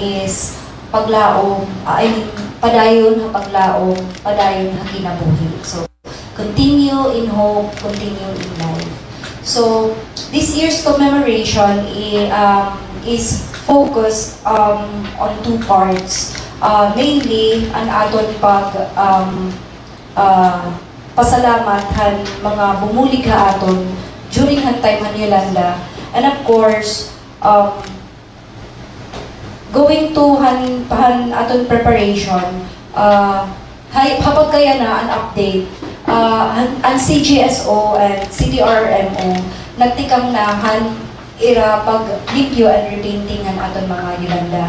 is paglaom, padayon na paglaom, padayon na kinabuhi. So, continue in hope, continue in life. So, this year's commemoration is focused on two parts. Mainly, ang aton pasalamat han mga bumuligha aton during han time han Yolanda. And of course, going to han aton preparation, hapag kaya na an update, ang CGSO and CTRMO nagtikang na han ira pag limpyo and repainting ang aton mga Yolanda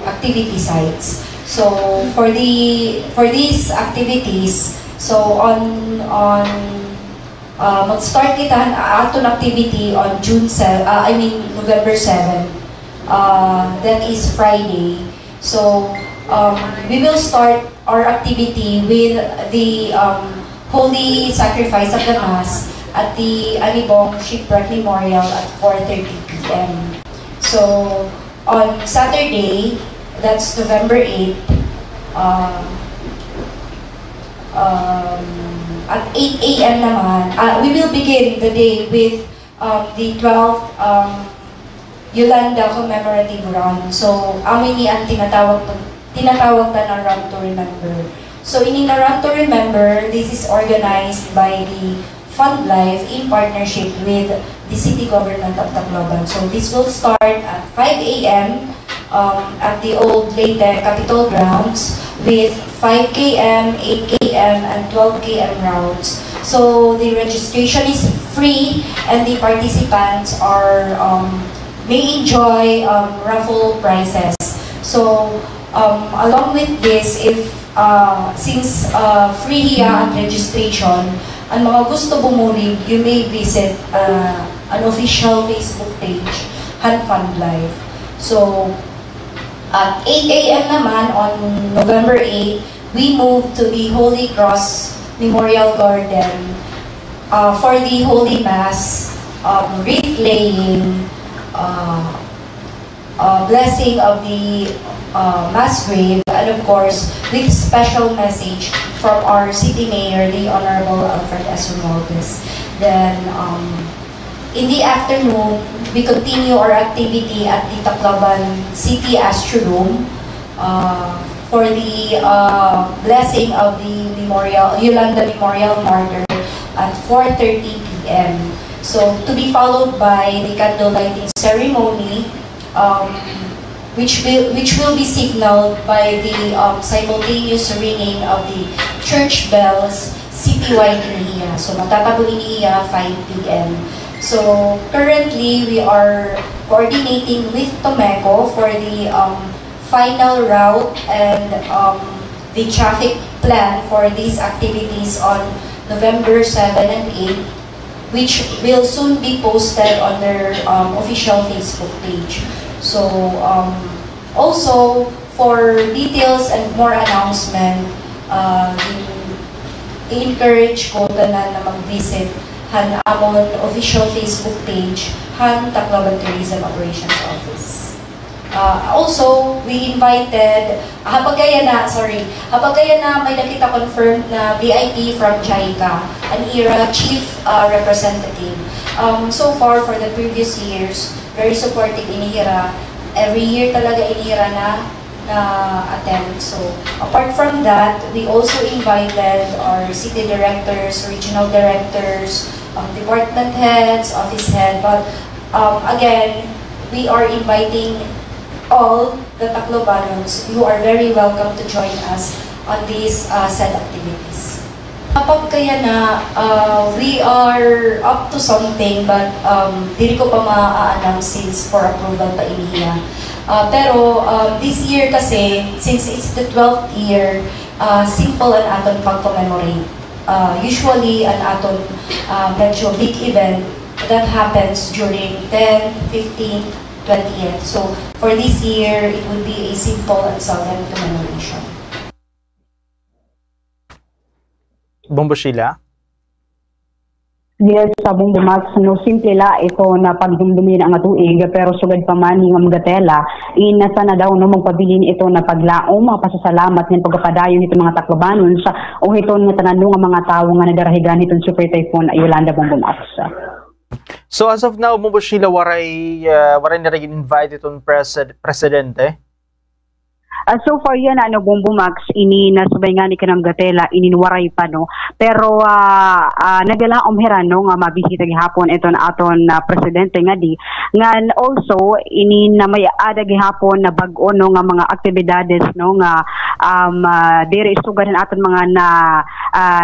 activity sites. So for these activities, so mag-start kita aton activity on November 7. That is Friday. So we will start our activity with the Holy Sacrifice of the Mass at the Alibong Shipwreck Memorial at 4:30 p.m. So on Saturday, that's November 8, at 8 a.m. naman, we will begin the day with the 12th Yolanda commemorative run. So, amin ni ang tinatawag na ng Run to Remember. So, ini na Run to Remember, this is organized by the Fund Life in partnership with the City Government of Tacloban. So, this will start at 5 a.m. At the old Leyte Capitol grounds with 5 km, 8 km, and 12 km routes. So, the registration is free and the participants may enjoy raffle prizes. So, along with this, since free hiya ang registration, ang mga gusto bumulig, you may visit an official Facebook page, Han Fund Life. So, at 8 a.m. naman on November 8, we move to the Holy Cross Memorial Garden for the Holy Mass, wreath laying, blessing of the Mass grave, and of course, with special message from our City Mayor, the Honorable Alfred S. Romualdez. Then, in the afternoon, we continue our activity at the Tacloban City Astrodome for the blessing of the Yolanda Memorial Martyr at 4:30 p.m. So, to be followed by the candle lighting ceremony, which will be signaled by the simultaneous ringing of the church bells citywide in Iniya. So, matatago Iniya 5 p.m. So, currently, we are coordinating with Tomeco for the final route and the traffic plan for these activities on November 7 and 8, which will soon be posted on their official Facebook page. So, also, for details and more announcement, i-encourage ko na mag-visit Han amon official Facebook page, Han Tacloban Tourism Operations Office. Also, we invited, hapag kaya na may nakita confirmed na VIP from JICA, an ERA Chief Representative. So far, for the previous years, very supportive inihira. Every year talaga inihira na attend. So, apart from that, we also invited our city directors, regional directors, department heads, office head. But again, we are inviting all the Taclobanons. You are very welcome to join us on these said activities. Kapag kaya na we are up to something, but dili ko pa ma-announce since for approval pa iniya. Pero this year kasi, since it's the 12th year, simple ang aton pag-commemorate. Usually, ang aton medyo big event that happens during 10, 15, 20th. So, for this year, it would be a simple and solemn commemoration. Bombo Sheila? Yes, sabong Max, no, simple la ito na pagdumdumi na nga tuig, pero sugad pa man nga magatela, inasa na daw no magpabilin ito na paglaom, mga pasasalamat ng pagpapadayon nito mga Taclobanon sa o ito nga tanan nga mga tawo nga nadarahigan itong Super Typhoon Yolanda Bongbong Max. So as of now, mo ba sila waray na rin invite itong presidente? So far yan, Bongbong Max, ini nasabay nga ni Kanam Gatela, ininwaray pa, no? Pero nagalaom heran, no, nga mabisita gihapon ito na aton presidente nga di. Nga also, ini na may ada gihapon na bag-o, no, nga mga aktibidades, no, nga dire isugan aton mga na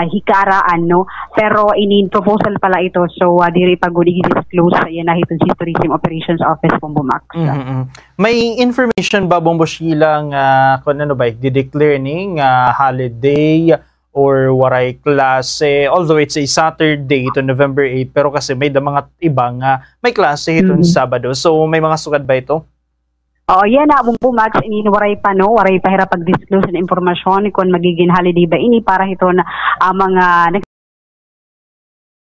hikaraan, no? Pero ini proposal pala ito, so dire pagudi disclose sa yan na hitong Tourism Operations Office, Bongbong Max. May information ba, Bombo Sheila, kung ano ba, di-declare ni holiday or waray klase, although it's a Saturday ito November 8, pero kasi may mga ibang may klase itong Sabado. So may mga sugad ba ito? Oo, yan na, Bongbong Max, waray pa, no? Waray pa hirap pag-disclose ng informasyon kung magiging holiday ba ini para ito na mga